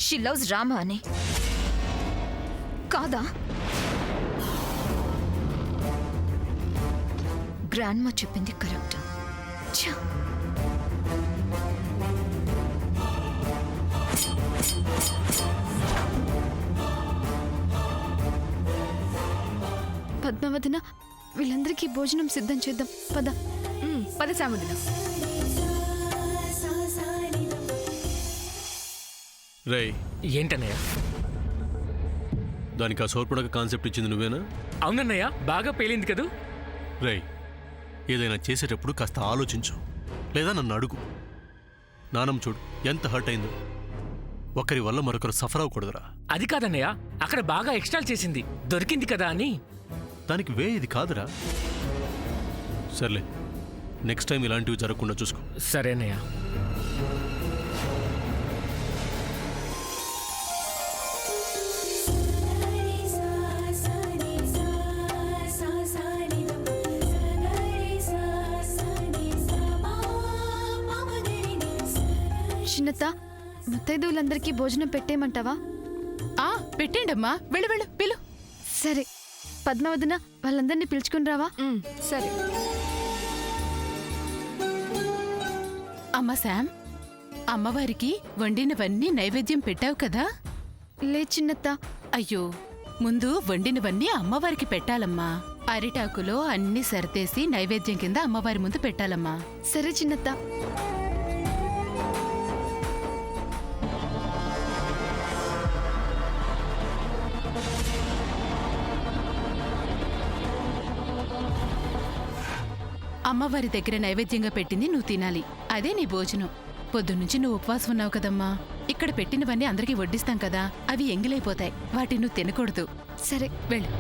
She loves Rama అని కాదా? Grandma చెప్పింది కరెక్ట్. పద్మావతిన, వీళ్ళందరికీ భోజనం సిద్ధం చేద్దాం. పద పద సాముదిన. రేయ్, ఏంటన్నయ్య? దానికి ఆ సోర్పడక కాన్సెప్ట్ ఇచ్చింది నువ్వేనా? అవునన్నయ్య, బాగా పేలింది కదూ. రేయ్, ఏదైనా చేసేటప్పుడు కాస్త ఆలోచించు, లేదా నన్ను అడుగు. నానమ్మ చూడు ఎంత హర్ట్ అయిందో. ఒకరి వల్ల మరొకరు సఫర్ అవ్వకూడదురా. అది కాదన్నయ్య, అక్కడ బాగా ఎక్స్ట్రాల్ చేసింది, దొరికింది కదా అని. దానికి వే ఇది కాదురా. సర్లే, నెక్స్ట్ టైం ఇలాంటివి జరగకుండా చూసుకో. సరే అన్నయ్య. చిన్నత్త, ముత్తైదువులందరికీ భోజనం పెట్టేయమంటావా? పెట్టేండమ్మా, వెళ్ళు వెళ్ళు పిలు. సరే పద్మావతిన, వాళ్ళందరినీ పిలుచుకుని రావా? సరే. అమ్మ శామ్, అమ్మవారికి వండినవన్నీ నైవేద్యం పెట్టావు కదా? లే చిన్నత్త. అయ్యో, ముందు వండినవన్నీ అమ్మవారికి పెట్టాలమ్మా. అరిటాకులో అన్ని సర్దేసి నైవేద్యం కింద అమ్మవారి ముందు పెట్టాలమ్మా. సరే చిన్నత్త. అమ్మవారి దగ్గర నైవేద్యంగా పెట్టింది నువ్వు తినాలి. అదే నీ భోజనం. పొద్దున్నుంచి నువ్వు ఉపవాసం ఉన్నావు కదమ్మా. ఇక్కడ పెట్టినవన్నీ అందరికీ వడ్డిస్తాం కదా, అవి ఎంగిలైపోతాయి. వాటిని నువ్వు తినకూడదు. సరే వెళ్ళు.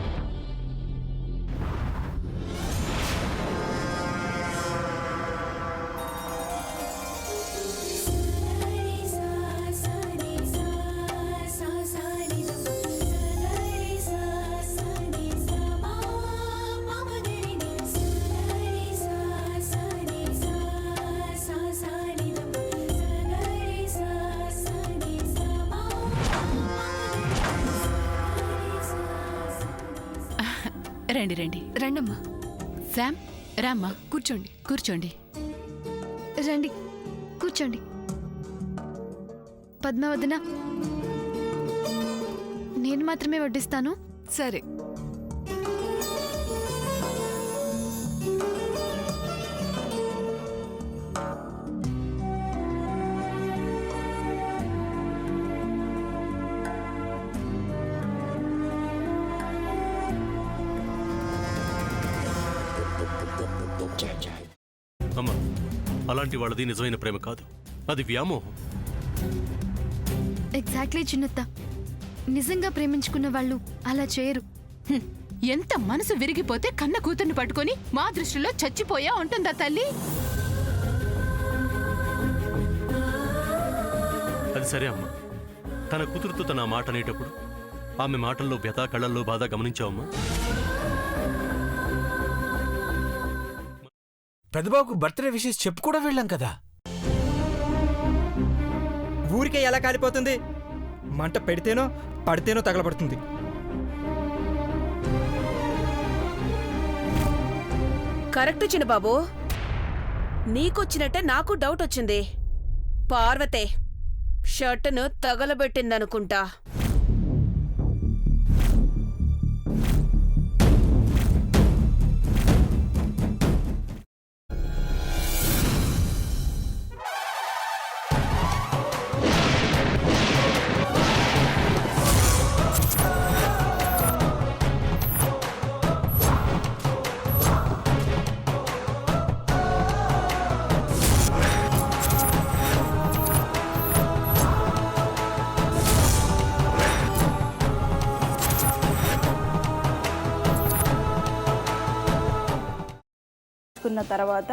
రండి రండి. రండమ్మా. శామ్, రామ్మా. కూర్చోండి. కూర్చోండి. రండి కూర్చోండి. పద్మావతిన, నేను మాత్రమే వడ్డిస్తాను. సరే. అమ్మా, అలాంటి వాళ్ళది నిజమైన ప్రేమ కాదు, అది వ్యామోహం. ఎగ్జాక్ట్లీ చిన్నత్త. నిజంగా ప్రేమించుకున్న వాళ్ళు అలా చేయరు. ఎంత మనసు విరిగిపోతే కన్న కూతుర్ని పట్టుకొని మా దృష్టిలో చచ్చిపోయా ఉంటుందా తల్లి? అది సరే అమ్మా, తన కూతురుతో తన ఆ మాట అనేటప్పుడు ఆమె మాటల్లో వ్యథ, కళ్ళల్లో బాధ గమనించావమ్మా? పెద్దబాబుకు బర్త్డే విషెస్ చెప్పు కూడా వెళ్ళాం కదా. ఊరికే ఎలా కాలిపోతుంది? మంట పెడితేనో పడితేనో తగలబడుతుంది. కరెక్ట్ చిన్నబాబు, నీకొచ్చినట్టే నాకు డౌట్ వచ్చింది. పార్వతే షర్టును తగలబెట్టిందనుకుంటా. తర్వాత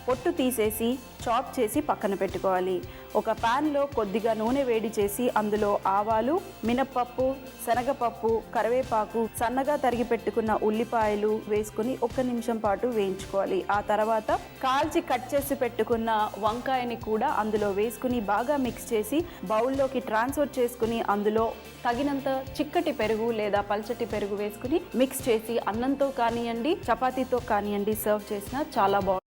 పొట్టు తీసేసి చాప్ చేసి పక్కన పెట్టుకోవాలి. ఒక ప్యాన్లో కొద్దిగా నూనె వేడి చేసి అందులో ఆవాలు, మినప్పప్పు, శనగపప్పు, కరివేపాకు, సన్నగా తరిగి పెట్టుకున్న ఉల్లిపాయలు వేసుకుని 1 నిమిషం పాటు వేయించుకోవాలి. ఆ తర్వాత కాల్చి కట్ చేసి పెట్టుకున్న వంకాయని కూడా అందులో వేసుకుని బాగా మిక్స్ చేసి బౌల్లోకి ట్రాన్స్ఫర్ చేసుకుని అందులో తగినంత చిక్కటి పెరుగు లేదా పల్చటి పెరుగు వేసుకుని మిక్స్ చేసి అన్నంతో కానివ్వండి, చపాతీతో కానివ్వండి సర్వ్ చేసినా చాలా బాగుంటుంది.